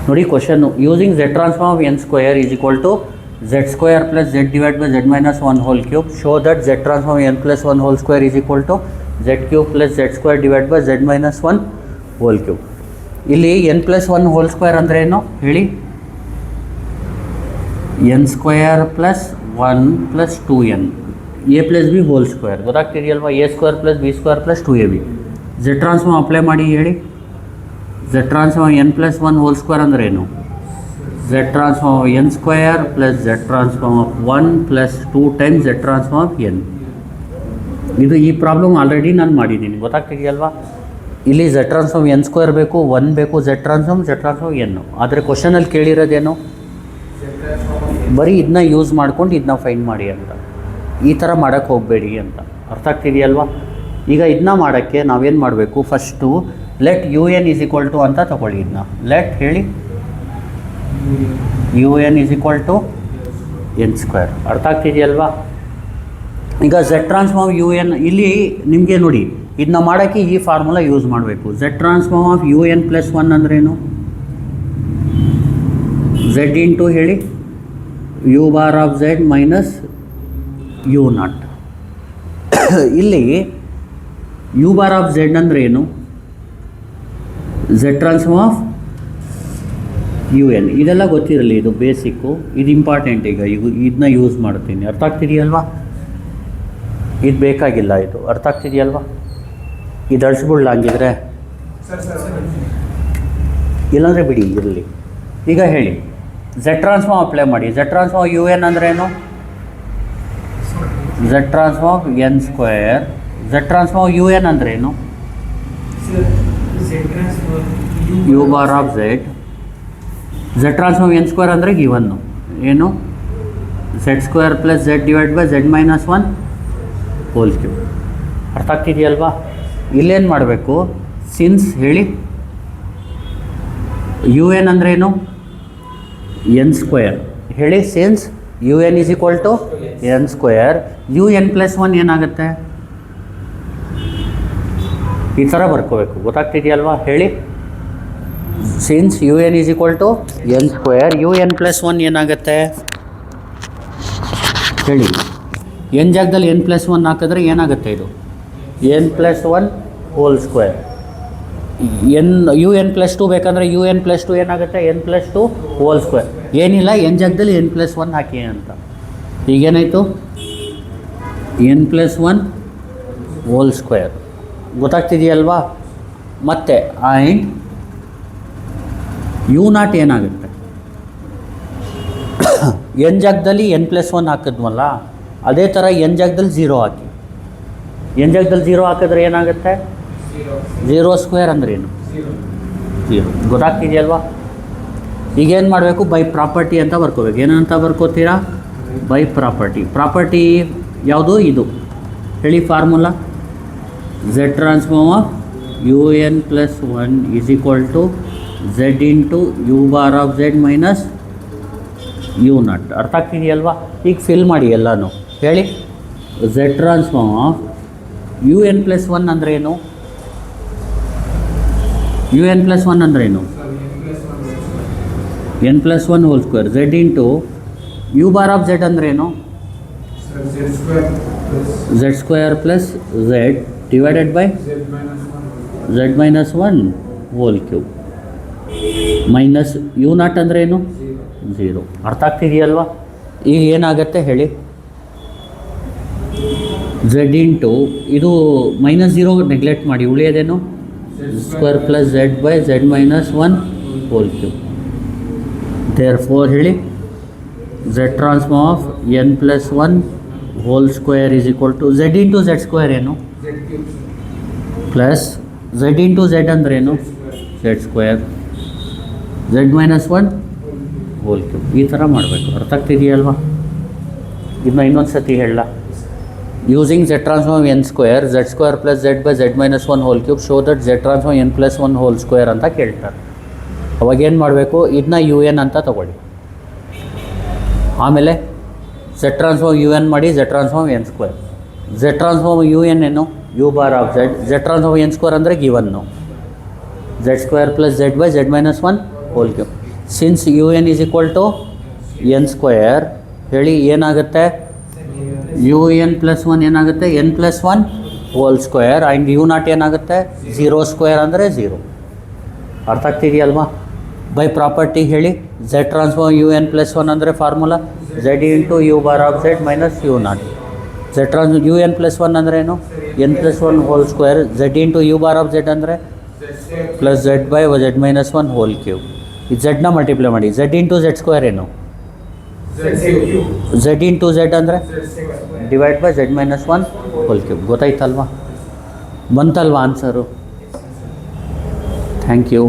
ನೋಡಿ question, using z transform of n square is equal to z square plus z divide by z minus 1 whole cube. Show that z transform n plus 1 whole square is equal to z cube plus z square divide by z minus 1 whole cube. ಇಲ್ಲಿ n plus 1 whole square ಅಂದರೆ ಏನು ಹೇಳಿ? n square plus 1 plus 2n a plus b whole square ಗೊತ್ತಾಗ್ತಿದೆಯಲ್ವಾ? a square plus B square plus 2ab. z transform apply ಮಾಡಿ ಹೇಳಿ. z transform n plus 1 whole square ಅಂದರೆ ಏನು? z transform of n square plus z transform of 1 plus 2 times z transform of n. ಇದು ಈ problem already ನಾನು ಮಾಡಿದ್ದೀನಿ, ಗೊತ್ತಾಗ್ತಿದೆಯಲ್ವಾ? ಇಲ್ಲಿ z transform n square ಬೇಕು, 1 ಬೇಕು, z ಟ್ರಾನ್ಸ್ಫಾರ್ಮ್ n. ಆದರೆ ಕ್ವಶನಲ್ಲಿ ಕೇಳಿರೋದೇನು? ಬರೀ ಇದನ್ನ ಯೂಸ್ ಮಾಡ್ಕೊಂಡು ಇದನ್ನ ಫೈಂಡ್ ಮಾಡಿ ಅಂತ. ಈ ಥರ ಮಾಡೋಕ್ಕೆ ಹೋಗಬೇಡಿ ಅಂತ. ಅರ್ಥ ಆಗ್ತಿದೆಯಲ್ವಾ? ಈಗ ಇದನ್ನ ಮಾಡೋಕ್ಕೆ ನಾವೇನು ಮಾಡಬೇಕು? First let U N is equal to ಅಂತ ತಗೊಳ್ಳಿ. ಇದನ್ನ ಲೆಟ್ ಹೇಳಿ, U N is equal to N square. ಅರ್ಥ ಆಗ್ತಿದೆಯಲ್ವಾ? ಈಗ z ಟ್ರಾನ್ಸ್ಫಾರ್ಮ್ ಯು ಎನ್ ಇಲ್ಲಿ ನಿಮಗೆ ನೋಡಿ, ಇದನ್ನ ಮಾಡೋಕ್ಕೆ ಈ ಫಾರ್ಮುಲಾ ಯೂಸ್ ಮಾಡಬೇಕು. z transform of U N plus 1 ಅಂದ್ರೇನು? z ಇಂಟು ಹೇಳಿ U bar of z minus you naught. ಇಲ್ಲಿ ಯು ಬಾರ್ ಆಫ್ z ಅಂದರೆ ಏನು? z transform of U N. ಇದೆಲ್ಲ ಗೊತ್ತಿರಲಿ, ಇದು ಬೇಸಿಕ್ಕು, ಇದು ಇಂಪಾರ್ಟೆಂಟ್. ಈಗ ಇದನ್ನ ಯೂಸ್ ಮಾಡ್ತೀನಿ. ಅರ್ಥ ಆಗ್ತಿದೆಯಲ್ವಾ? ಇದು ಬೇಕಾಗಿಲ್ಲ, ಇದು ಅರ್ಥ ಆಗ್ತಿದೆಯಲ್ವಾ? ಇದು ಅಳಿಸ್ಬಿಡ್ಲ ಹಂಗಿದ್ರೆ, ಇಲ್ಲಾಂದರೆ ಬಿಡಿ ಇರಲಿ. ಈಗ ಹೇಳಿ, z ಟ್ರಾನ್ಸ್ಫಾರ್ಮ್ ಅಪ್ಲೈ ಮಾಡಿ. z ಟ್ರಾನ್ಸ್ಫಾರ್ಮ್ ಯು ಎನ್ ಅಂದ್ರೇನು? z transform n square. z transform u n ಅಂದ್ರೇನು? U bar of z. z transform n square ಅಂದರೆ ಗಿವನ್ನು ಏನು? z square plus z divide by z minus 1 whole cube. ಅರ್ಥ ಆಗ್ತಿದೆಯಲ್ವಾ? ಇಲ್ಲೇನು ಮಾಡಬೇಕು? Since ಹೇಳಿ, you n ಅಂದ್ರೇನು? ಎನ್ ಸ್ಕ್ವೇರ್ ಹೇಳಿ. Since U N is equal to N square, U N plus 1 ಏನಾಗುತ್ತೆ? ಈ ಥರ ಬರ್ಕೋಬೇಕು. ಗೊತ್ತಾಗ್ತಿದೆಯಲ್ವಾ? ಹೇಳಿ, since U N is equal to N square, U N plus 1 ಏನಾಗುತ್ತೆ ಹೇಳಿ? ಎನ್ ಜಾಗದಲ್ಲಿ ಎನ್ ಪ್ಲಸ್ 1 ಹಾಕಿದ್ರೆ ಏನಾಗುತ್ತೆ? ಇದು n plus 1 whole square. U N plus 2 ಬೇಕಂದರೆ ಯು ಎನ್ ಪ್ಲಸ್ 2 ಏನಾಗುತ್ತೆ? N plus 2 whole square. ಏನಿಲ್ಲ, ಎನ್ ಜಾಗದಲ್ಲಿ ಎನ್ ಪ್ಲಸ್ 1 ಹಾಕಿ ಅಂತ. ಈಗೇನಾಯಿತು? N plus 1 whole square. ಗೊತ್ತಾಗ್ತಿದೆಯಲ್ವಾ? ಮತ್ತು ಆ್ಯಂಡ್ ಯು ನಾಟ್ ಏನಾಗುತ್ತೆ? ಎನ್ ಜಾಗದಲ್ಲಿ ಎನ್ ಪ್ಲಸ್ 1 ಹಾಕಿದ್ವಲ್ಲ, ಅದೇ ಥರ ಎನ್ ಜಾಗದಲ್ಲಿ 0 ಹಾಕಿ. ಎನ್ ಜಾಗದಲ್ಲಿ 0 ಹಾಕಿದ್ರೆ ಏನಾಗುತ್ತೆ? 0 ಸ್ಕ್ವೇರ್ ಅಂದ್ರೇನು? 0. ಗೊತ್ತಾಗ್ತಿದೆಯಲ್ವಾ? ಈಗೇನು ಮಾಡಬೇಕು? ಬೈ ಪ್ರಾಪರ್ಟಿ ಅಂತ ಬರ್ಕೋಬೇಕು. ಏನಂತ ಬರ್ಕೋತೀರಾ? By property. ಪ್ರಾಪರ್ಟಿ ಯಾವುದು? ಇದು ಹೇಳಿ formula. z transform of U N plus 1 is equal to z into you bar of z minus you naught. ಅರ್ಥ ಆಗ್ತಿದೆಯಲ್ವಾ? ಈಗ ಫಿಲ್ ಮಾಡಿ ಎಲ್ಲನೂ. ಹೇಳಿ, z transform of U N plus 1 ಅಂದ್ರೇನು? ಯು ಎನ್ ಪ್ಲಸ್ 1 ಅಂದ್ರೇನು? N plus 1 whole square. z into you bar of z ಅಂದ್ರೇನು? z square plus z divided by z minus 1 whole cube minus you not ಅಂದ್ರೇನು? 0. ಅರ್ಥ ಆಗ್ತಿದೆಯಲ್ವಾ? ಈಗ ಏನಾಗುತ್ತೆ ಹೇಳಿ? z into ಇದು ಮೈನಸ್ 0 ನೆಗ್ಲೆಕ್ಟ್ ಮಾಡಿ, ಉಳಿಯೋದೇನು? Square plus z by z minus 1 whole cube. Therefore ಹೇಳಿ, z transform of n plus 1 whole square is equal to z into z square ಏನು? ಪ್ಲಸ್ z ಇಂಟು z ಅಂದ್ರೇನು? z square z minus 1 whole cube. ಈ ಥರ ಮಾಡಬೇಕು. ಅರ್ಥ ಆಗ್ತಿದೆಯಲ್ವಾ? ಇದನ್ನ ಇನ್ನೊಂದು ಸತಿ ಹೇಳ. Using z transform n square, z square plus z by z minus 1 whole cube, show that z transform n plus 1 whole square ಅಂತ ಕೇಳ್ತಾರೆ. ಅವಾಗೇನು ಮಾಡಬೇಕು? ಇದನ್ನ ಯು ಎನ್ ಅಂತ ತಗೊಳ್ಳಿ. ಆಮೇಲೆ z ಟ್ರಾನ್ಸ್ಫಾರ್ಮ್ ಯು ಎನ್ ಮಾಡಿ, z transform n square. z transform u n ಏನು? U bar of z transform n square ಅಂದರೆ given z square plus z by z minus 1 whole cube. Since U N is equal to n square, ಹೇಳಿ ಏನಾಗುತ್ತೆ, u N plus one ಏನಾಗುತ್ತೆ, n plus one whole square and u not ಏನಾಗುತ್ತೆ, zero square ಅಂದರೆ zero. ಅರ್ಥ ಆಗ್ತಿದೆಯಲ್ವಾ? By property ಹೇಳಿ, Z transform u N plus one ಅಂದರೆ formula z into you bar of z minus you not. Z trans u N plus one ಅಂದರೆ ಏನು, n plus one whole square, z into you bar of z ಅಂದರೆ plus z by z minus one whole cube. ಈ ಝೆಡ್ನ multiply ಮಾಡಿ, z into z square ಏನು, z into z ಅಂದರೆ divide by z minus one whole cube. ಗೊತ್ತಾಯ್ತಲ್ವಾ? ಬಂತಲ್ವಾ answer? Thank you.